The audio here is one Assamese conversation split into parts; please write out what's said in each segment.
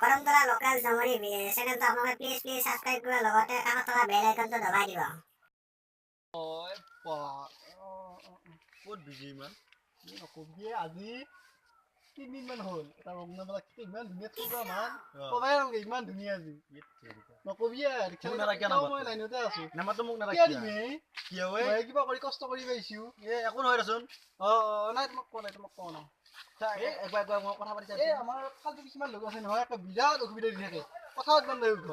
কৰমতলা লোকাল জমৰি চ্যানেলটো আপোনালোকে প্লিজ সাবস্ক্ৰাইব কৰাৰ লগতে কাষত থকা বেল আইকনটো দবাই দিব। ওই ক'ত বিজি ইমান নকবি আজি 3 দিন মান হ'ল এটা ৰংনামেলা ইমান ধুনীয়া থোকা মান কবাই ৰং ইমান ধুনীয়া আজি নকবি মই লাইনতে আছো নামাটো মোক নাৰাখি কিয় মই কিবা কৰি কষ্ট কৰি পাইছো একো নহয় ৰচোন নাই তোমাক কোৱা নাই একবাৰ মই কথা পাতি এই আমাৰ ফালতু কিছুমান লোক আছে নহয় একটা বিৰাট অসুবিধা দি থাকে কথা পাতিব নাই উঠ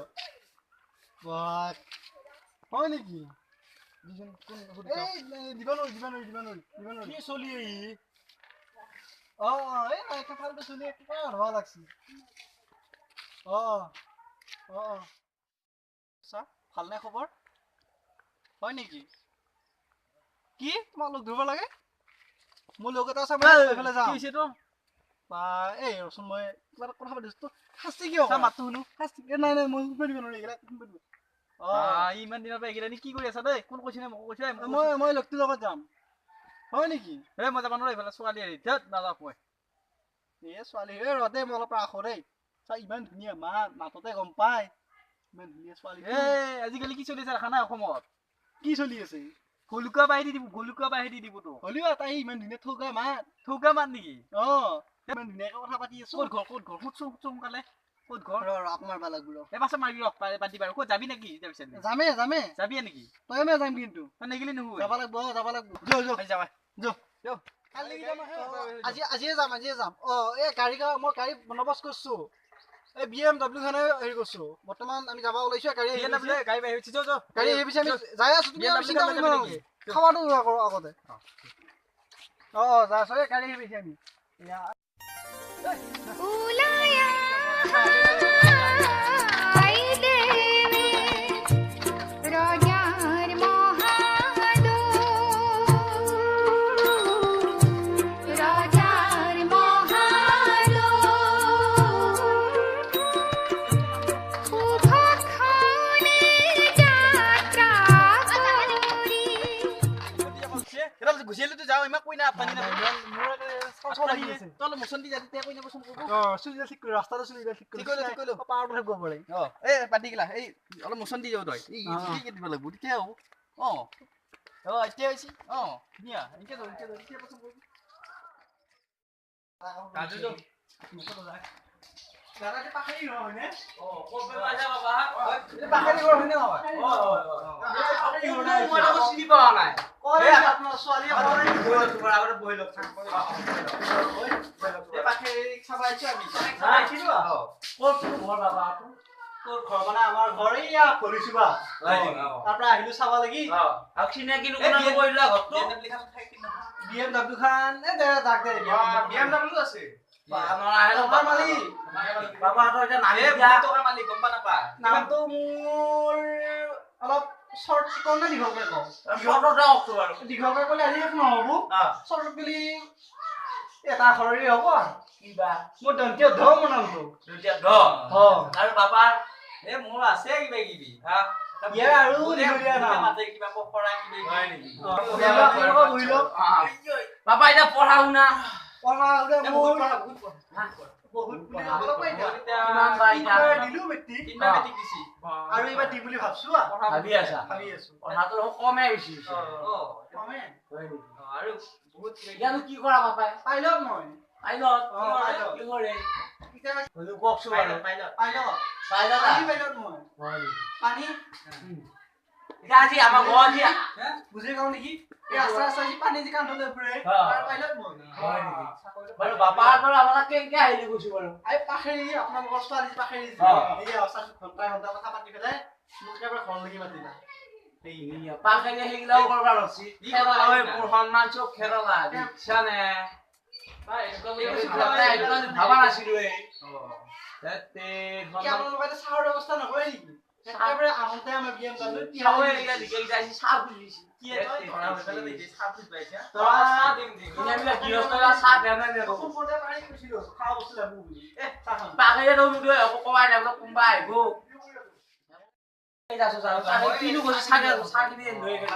হয় নেকি দিব নোৱাৰি কি চলি এই নাই এটা ফালতু চলি কিবা হবা লাগছি চা ভাল নাই খবৰ হয় নেকি কি তোমাক লগ ধৰিব লাগে মোৰ লগ এটা আছে মই এইফালে যাম কি হৈছে তো বা এই ৰচোন মই কিবা কথা পাতিছো শাস্তি কিয় মাতটো শুনো শাস্তি নাই মই শুনিব নোৱাৰি এইগিলা ইমান দিনৰ পৰা এইগিলা কি কৰি আছা দেই কোন কৈছে মোক কৈছে মই লগটোৰ লগত যাম হয় নেকি মই যাব নোৱাৰো এইফালে ছোৱালী আহি নাযাওঁ মই ছোৱালী ৰদে মই অলপ ৰাখো দেই চা ইমান ধুনীয়া মাততে গম পাই ইমান ধুনীয়া ছোৱালী আজিকালি কি চলি আছে দেখা নাই অসমত কি চলি আছে গলুকা বাহিনী দিব তো হলিও তাই ইমান ধুনীয়া থৌকা মাত নেকি ইমান ধুনীয়াকে কথা পাতি আছো ক'ত ঘৰ সোনকালে ক'ত ঘৰ আপ মাৰবা লাগব এবাৰ মাৰি ৰখ পাতি বাৰু ক'ত যাবি নেকি যাবি নেকি তই মই যাম কিন্তু তই নেগিলি নহু যাব লাগব যো আজিয়ে যাম এই গাড়ী মই গাড়ী বন্দবস্ত কৰছো এই BMW খানে হেৰি কৰছো বৰ্তমান আমি যাব ওলাইছো গাড়ী আহিছে গাড়ী আহিছে আমি যাই আছো তুমি চিন্তা কৰিব নালাগে খাৱাটো কৰো আগতে যাই আছো গাড়ী আহিছে আমি গুছিলো তো যাও ইমান কই না পানী না তলে মছন্দি যাতে তে কই না বসন কব সুবিধা ঠিক কৰি ৰাস্তাটো সুবিধা ঠিক কৰি পাৱাৰ পৰা গব পৰে পাতি গিলা এই অলপ মছন্দি যাও তই এই কি দিব লাগব তেতিয়া হ'ব এতিয়া হৈছে ধুনীয়া এতিয়া বসন কব কাজু যো মছন্দি যা দাদাতে পাখৰি হয় নে কবে বাজা বাবা পাখৰি হয় নে বাবা পাখৰি হয় মই তো চিনি পাৱা নাই এই আপনার সোয়ালি আমার তোমার আবার বই লোক এই পাখে খাবা আইছো আমি আইছি না কোন ঘর বাবা তোর ঘর মানে আমার ঘরে ইয়া করিছবা তারপর আহিলু চাবা লাগি আছিনা কিনু কোন কইলা ঘরটো BMW খান এ দে ডাক দে BMW আছে আমার আহেলো আমার মালিক বাবা তো এটা নাম দিয়া তোর মালিক গম পা না পা নামটো মোর অলপ শর্ট কোন না দিঘল করে কও শর্টটা অক্টো আর দিঘল করে কলে আজি একো নহবো শর্ট গলি এটা খৰৰি হ'ব কিবা মোৰ দন্তিয়া ধ মনালটো দন্তিয়া ধ আৰু বাবা এ মোৰ আছে কিবা কিবি ইয়াৰ আৰু দিঘলিয়া না মাতে কিবা পখৰা কিবি হয় নেকি বহিলো বাবা এটা পঢ়া শুনা মোৰ বহুত অলপ পাইতা কিমান বাইটা দিলু বেটি কিমান বেটি দিছি আৰু এবাৰ দি বুলি ভাবছো ভাবি আছো পঢ়াটো কমে হৈছে কমে হয় নেকি আৰু বহুত ইয়ানো কি কৰা বাপাই পাইলট মই কি কৰে কিটা হলো ককছো আৰু পাইলট মই পানী এটা আজি আমাৰ ঘৰ আজি বুজি গাও নেকি এই আস্তা আজি পানী দি কান্ধলে ফুৰে আৰু পাইলট মই হয় নেকি বাৰু বাপাৰ পৰা আমাক কেনকে আহিলে গৈছো বাৰু আই পাখৰি আপোনালোকৰ ছোৱালী পাখৰি এই অৱস্থা ঘন্টা কথা পাতি পেলাই মোক এবাৰ ঘৰ লাগি মাতিলা এই পাখৰি হেগিলাও কৰবা ৰছি খেলা হয় মোৰ সন্মান চব খেলা দিছানে তাই এটা ভাবা নাছিলো এই তাতে আপোনালোকে এটা চাহৰ ব্যৱস্থা নকৰে নেকি একেবাৰে আহোঁতে আমাৰ BMW চাহৰ এগিলা দিকে যাইছি চাহ বুজিছি কি তই ধৰা হইতালে দেখি চাহ বুজ পাইছা তৰা দিম আমি গিৰস্তলা চাহ দেনা নে কোন পদে পাৰি কৈছিলো খাও বস্তু লাগব বুলি চাহ পাখৰি তো মুদে কবাই না কোনবা আইব এই যাছো চাহ কিনু কৈছে চাহ কিনি লৈ গেল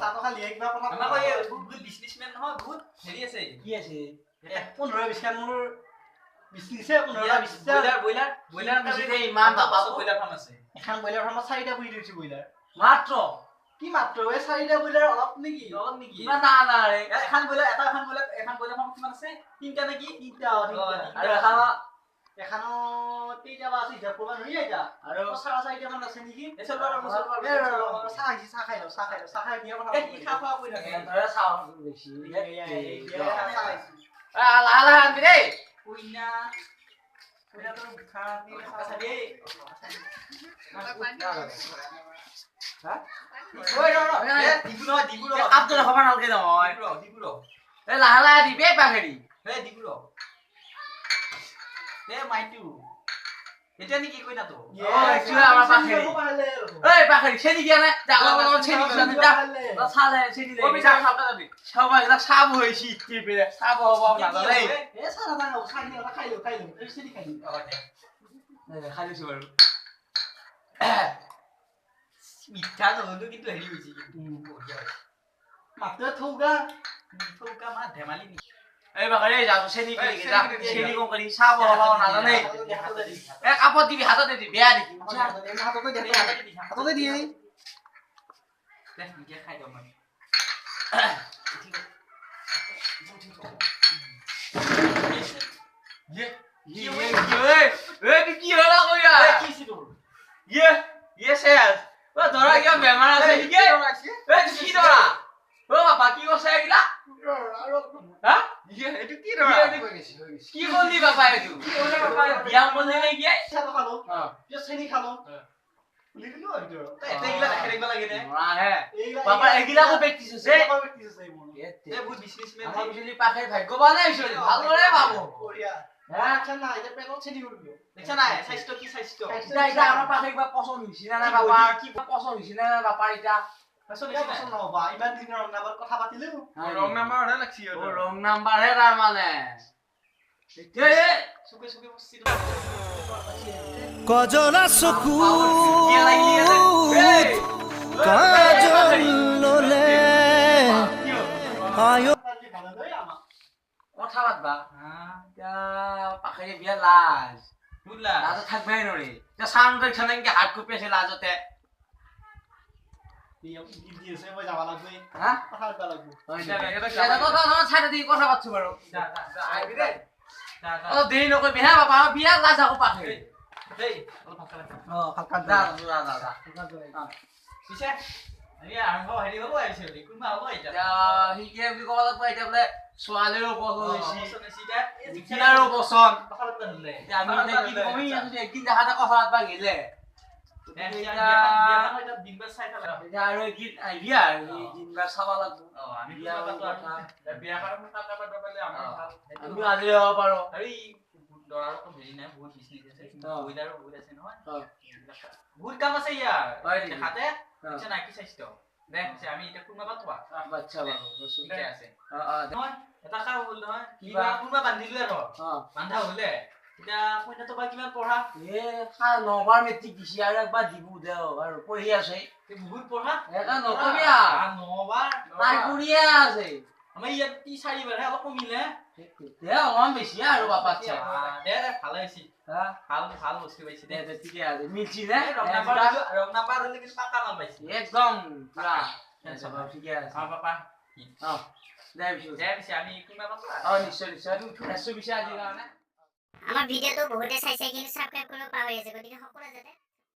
চাহ তো খালি একবা কথা আমাক এই বহুত বিজনেসম্যান নহয় বহুত হেৰি আছে কি আছে 15-20 খান মোৰ বিজনেছে 15টা বিজনেছ ব্ৰইলাৰ বেচিতে ইমান বাবা ব্ৰইলাৰ ফাৰ্ম আছে এখন ব্ৰইলাৰ ফাৰ্মত 4টা পুহি দিছো ব্ৰইলাৰ মাত্ৰ কি মাত্ৰ এই 4টা ব্ৰইলাৰ অলপ নেকি ইমান না ৰে এখন ব্ৰইলাৰ ফাৰ্ম কিমান আছে 3টা নেকি 3টা আৰু এখন এখানো 3টা বা আছে হিচাপ কৰবা নোৱাৰি এটা আৰু 4টা মান আছে নেকি চাহ খাই বিয়া কথা কি খোৱা কৰি থাকে ধৰা চাওঁ বেছি লাহ লাহ আনবি দেই কুইনা তো খা নি আছে দেই হা ঐ দিবু ৰ কাপটো ৰখাব নালগে নহয় দিবু ৰ এই লাহে লাহে দিবি পাখেৰি দিবু ৰ মাইটু এতিয়া নি কি কই না তো আমাৰ পাখেৰি এই পাখেৰি চেনি দিয়া নাই যা অলপ চেনি দিয়া যা চালে চেনি লৈ বিচাৰ খাবটা যাবি সবাই গিলা সাব হইছি টিপে সাব হব নাজানে চানা দাও খাই লো চেনি খাই খালিছো বাৰু মিঠা নহলো কিন্তু হেৰি হৈছে মাত্ৰ থৌগা মা ধেমালি নি এই বাকাৰে যা চেনি কি যা চেনি কম কৰি সাব হব নাজানে এ কাপত দিবি হাততে দিবি বেয়া দেখি হাততে দিয়ে দে নিকে খাই দিও মই কি হলা কইয়া কি ছিল শেষ ও ধৰা কিবা বেমাৰ আছে নেকি কি ধৰা ও বাবা কি কৈছে এইগিলা হা এইটো কি ধৰা কি বললি বাবা এইটো বিয়া বললি নেকি খালো চেনি খালো লিখলো আৰু এটা গিলা দেখাই লাগে নে হে বাবা এগিলাকো প্ৰেক্টিছ আছে বহুত বিজনেছমেন আমাৰ বিজলি পাখে ভাগ্যবান হৈছে ভালদৰে পাবো বঢ়িয়া আচ্ছা না এটা পেকত চেনি কৰিব দেখছা নাই স্বাস্থ্য কি স্বাস্থ্য এটা আমাৰ পাখে কিবা পছন্দ হৈছে না বাবা কি পছন্দ হৈছে না বাবা এটা পছন্দ নহবা ইমান দিনৰ নাম্বাৰ কথা পাতিলো ৰং নাম্বাৰ হে লাগছি ও ৰং নাম্বাৰ হে তাৰ মানে সুকে বস্তি কজলা চকু কি লাগি আছে কাজল ললে আয়ো কথা পাতবা এতিয়া পাখে বিয়া লাজ বুলা লাজ থাকবাই নৰি এতিয়া সাউন্ড দেখছ নেকি হাত কপি আছে লাজতে দি আছে মই যাব লাগবে হা কথা পাতা লাগবে এটা কথা নহয় ছাইড দি কথা পাতছো বাৰু আইবি দে অ দেৰি নকবি হে বাবা বিয়া লাজ আকৌ পাখে দেই অলপ ভাত খালা হালকা দা পিছে এই আৰম্ভ হেৰি হ'ব আহিছে বুলি কোনবা হ'ব এতিয়া হিকে বুলি ক'ব লাগব এতিয়া বোলে ছোৱালীৰো পছন্দ হৈছে সিটা বিয়াৰো পছন্দ কথা পাতা হলে এতিয়া আমি মানে কি কমি আছো একদিন দেখাতে কথা পাতবা গেলে দিনবাৰ চাই থাকা এতিয়া আৰু গীত আহিবি আৰু এই দিনবাৰ চাবা লাগব আমি বিয়া বিয়া খাৰ কথা পাতা পালে আমাৰ ভাল আমি আজি হ'ব পাৰো আৰু দৰাৰটো হেৰি নাই বহুত বিজনেছ আছে ব্ৰইলাৰো বহুত আছে নহয় বহুত কাম আছে ইয়াৰ দেখাতে আচ্ছা না কি স্বাস্থ্য দেখ আমি এটা কোনবা পাতবা বাচ্চা বাবু ঠিকে আছে নহয় এটা কাম হ'ল নহয় কিবা কোনবা বান্ধিলো আৰু বান্ধা হলে এটা কইনা তো বা কিমান পঢ়া এ নবাৰ মেট্ৰিক দিছি আৰু একবাৰ দিব দেও আৰু পঢ়ি আছে বহুত পঢ়া এটা নকবিয়া নবাৰ তাই কৰিয়ে আছে আমাৰ ইয়াত 4বাৰহে অলপ কমিলে দে অলপ বেছি আৰু বাপাচ্ছা দে ভালে হৈছে ভাল বস্তু পাইছে দে ঠিকে আছে মিলছি দে ৰং নাম্বাৰ হলে কিন্তু পাকা মাল পাইছে একদম পুৰা ঠিকে আছে পাপা দে পিছে আমি কোনবা পাতলা নিশ্চয় নিশ্চয় আজি কাৰণে আমাৰ ভিডিঅ'টো বহুতে চাইছে কিন্তু সাবস্ক্ৰাইব কৰিব পাহৰি আছে গতিকে সকলোৱে যাতে